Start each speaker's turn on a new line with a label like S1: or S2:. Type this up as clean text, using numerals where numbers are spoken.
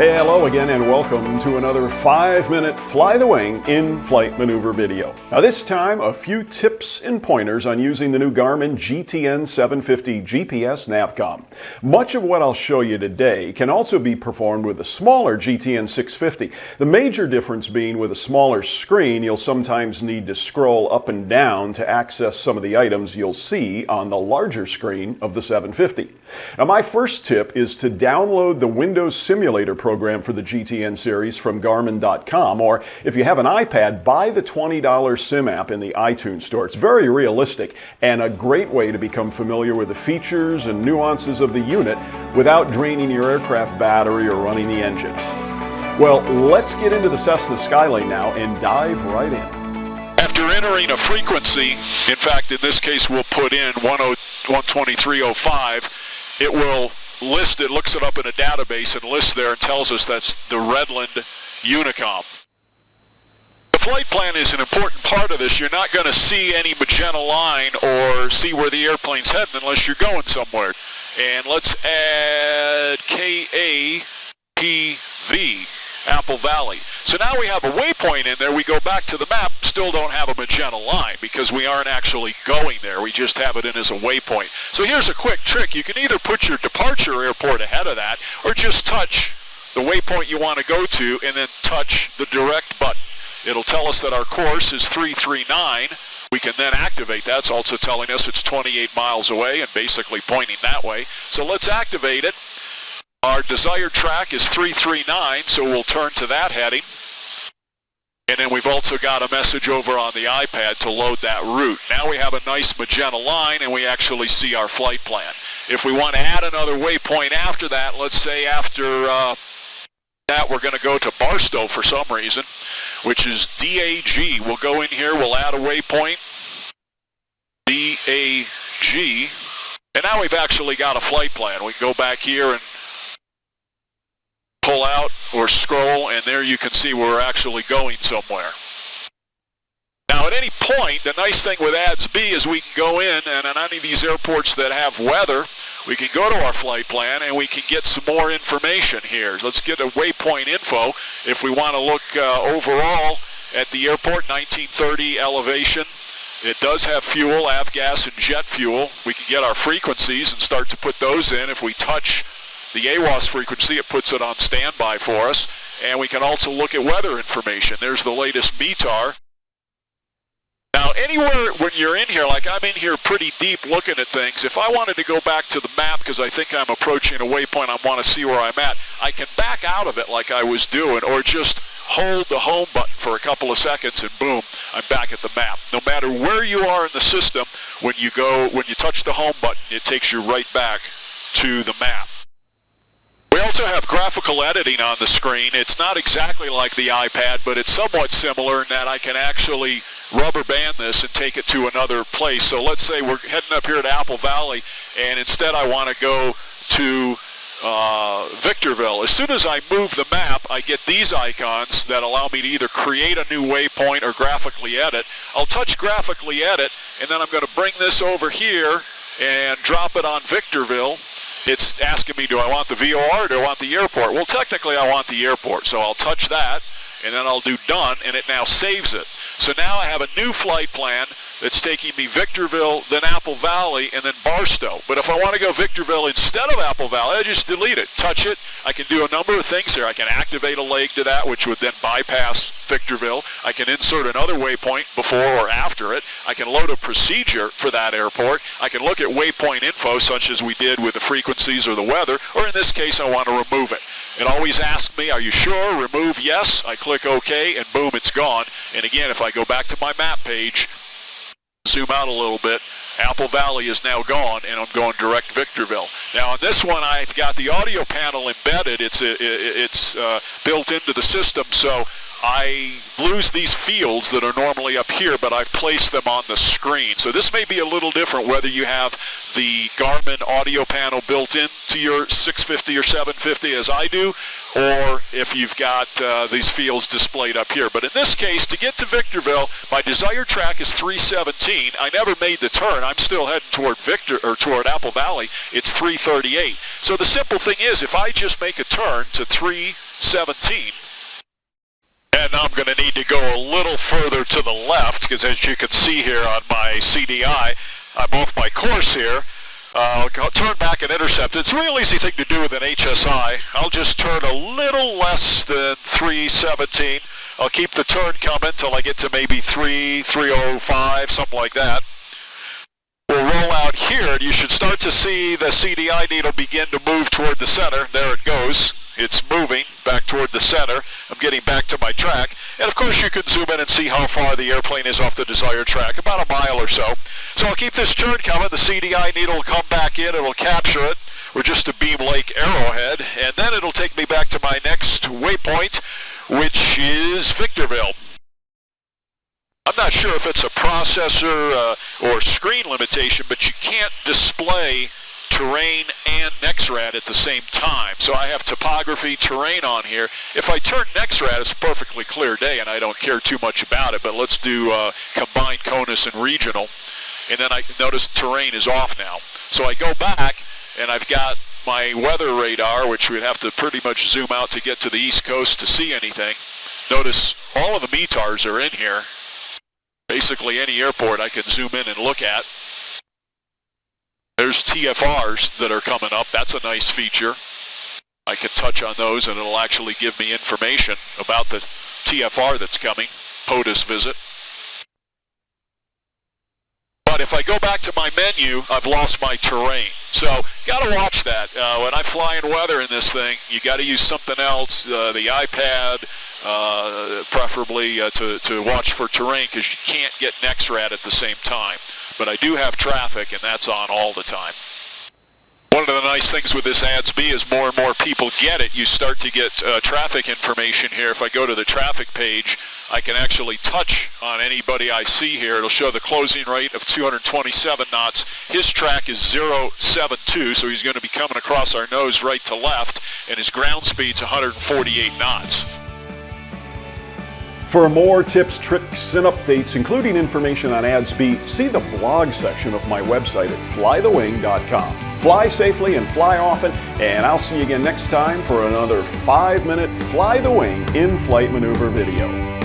S1: Hey, hello again and welcome to another 5-minute Fly the Wing in-flight maneuver video. Now this time, a few tips and pointers on using the new Garmin GTN-750 GPS Navcom. Much of what I'll show you today can also be performed with the smaller GTN-650. The major difference being with a smaller screen, you'll sometimes need to scroll up and down to access some of the items you'll see on the larger screen of the 750. Now my first tip is to download the Windows Simulator program for the GTN series from Garmin.com, or if you have an iPad, buy the $20 Sim app in the iTunes Store. It's very realistic and a great way to become familiar with the features and nuances of the unit without draining your aircraft battery or running the engine. Well, let's get into the Cessna Skylane now and dive right in.
S2: After entering a frequency, in fact in this case we'll put in 123.05, it will list it, looks it up in a database and lists there and tells us that's the Redland Unicom. The flight plan is an important part of this. You're not going to see any magenta line or see where the airplane's heading unless you're going somewhere. And let's add KAPV, Apple Valley. So now we have a waypoint in there. We go back to the map, still don't have a magenta line because we aren't actually going there. We just have it in as a waypoint. So here's a quick trick. You can either put your departure airport ahead of that or just touch the waypoint you want to go to and then touch the direct button. It'll tell us that our course is 339. We can then activate that. It's also telling us it's 28 miles away and basically pointing that way. So let's activate it. Our desired track is 339, so we'll turn to that heading. And then we've also got a message over on the iPad to load that route. Now we have a nice magenta line and we actually see our flight plan. If we want to add another waypoint after that, let's say after that we're going to go to Barstow for some reason, which is DAG. We'll go in here, we'll add a waypoint, DAG, and now we've actually got a flight plan. We can go back here and pull out or scroll, and there you can see we're actually going somewhere. Now at any point, the nice thing with ADS-B is we can go in, and on any of these airports that have weather, we can go to our flight plan and we can get some more information here. Let's get a waypoint info. If we want to look overall at the airport, 1930 elevation. It does have fuel, avgas and jet fuel. We can get our frequencies and start to put those in. If we touch the AWOS frequency, it puts it on standby for us. And we can also look at weather information. There's the latest METAR. Now, anywhere when you're in here, like I'm in here pretty deep looking at things, if I wanted to go back to the map because I think I'm approaching a waypoint, I want to see where I'm at, I can back out of it like I was doing, or just hold the home button for a couple of seconds and boom, I'm back at the map. No matter where you are in the system, when you touch the home button, it takes you right back to the map. We also have graphical editing on the screen. It's not exactly like the iPad, but it's somewhat similar in that I can actually rubber band this and take it to another place. So let's say we're heading up here to Apple Valley, and instead I want to go to Victorville. As soon as I move the map, I get these icons that allow me to either create a new waypoint or graphically edit. I'll touch graphically edit, and then I'm going to bring this over here and drop it on Victorville. It's asking me, do I want the VOR or do I want the airport? Well, technically I want the airport, so I'll touch that, and then I'll do done, and it now saves it. So now I have a new flight plan that's taking me Victorville, then Apple Valley, and then Barstow. But if I want to go Victorville instead of Apple Valley, I just delete it, touch it. I can do a number of things here. I can activate a leg to that, which would then bypass Victorville. I can insert another waypoint before or after it. I can load a procedure for that airport. I can look at waypoint info, such as we did with the frequencies or the weather, or in this case, I want to remove it. It always asks me, are you sure? Remove yes. I click OK, and boom, it's gone. And again, if I go back to my map page, zoom out a little bit, Apple Valley is now gone, and I'm going direct Victorville. Now on this one, I've got the audio panel embedded. It's built into the system, so I lose these fields that are normally up here, but I've placed them on the screen. So this may be a little different whether you have the Garmin audio panel built into your 650 or 750 as I do, or if you've got these fields displayed up here. But in this case, to get to Victorville, my desired track is 317. I never made the turn. I'm still heading toward toward Apple Valley. It's 338. So the simple thing is, if I just make a turn to 317, and I'm going to need to go a little further to the left, because as you can see here on my CDI, I'm off my course here. I'll turn back and intercept. It's a real easy thing to do with an HSI. I'll just turn a little less than 317. I'll keep the turn coming till I get to maybe 305, something like that. We'll roll out here, and you should start to see the CDI needle begin to move toward the center. There it goes. It's moving back toward the center. I'm getting back to my track. And of course you can zoom in and see how far the airplane is off the desired track, about a mile or so. So I'll keep this turn coming. The CDI needle will come back in. It'll capture it. We're just a Beam Lake arrowhead. And then it'll take me back to my next waypoint, which is Victorville. I'm not sure if it's a processor or screen limitation, but you can't display terrain and NEXRAD at the same time. So I have topography, terrain on here. If I turn NEXRAD, it's a perfectly clear day, and I don't care too much about it, but let's do combined CONUS and regional. And then I notice terrain is off now. So I go back, and I've got my weather radar, which we'd have to pretty much zoom out to get to the East Coast to see anything. Notice all of the METARs are in here. Basically any airport I can zoom in and look at. There's TFRs that are coming up. That's a nice feature. I can touch on those and it'll actually give me information about the TFR that's coming, POTUS visit. But if I go back to my menu, I've lost my terrain. So got to watch that. When I fly in weather in this thing, you got to use something else, the iPad, preferably to watch for terrain, because you can't get NEXRAD at the same time. But I do have traffic, and that's on all the time. One of the nice things with this ADS-B is more and more people get it. You start to get traffic information here. If I go to the traffic page, I can actually touch on anybody I see here. It'll show the closing rate of 227 knots. His track is 072, so he's going to be coming across our nose right to left, and his ground speed's 148 knots.
S1: For more tips, tricks, and updates, including information on ADS-B, see the blog section of my website at flythewing.com. Fly safely and fly often, and I'll see you again next time for another 5-minute Fly the Wing in-flight maneuver video.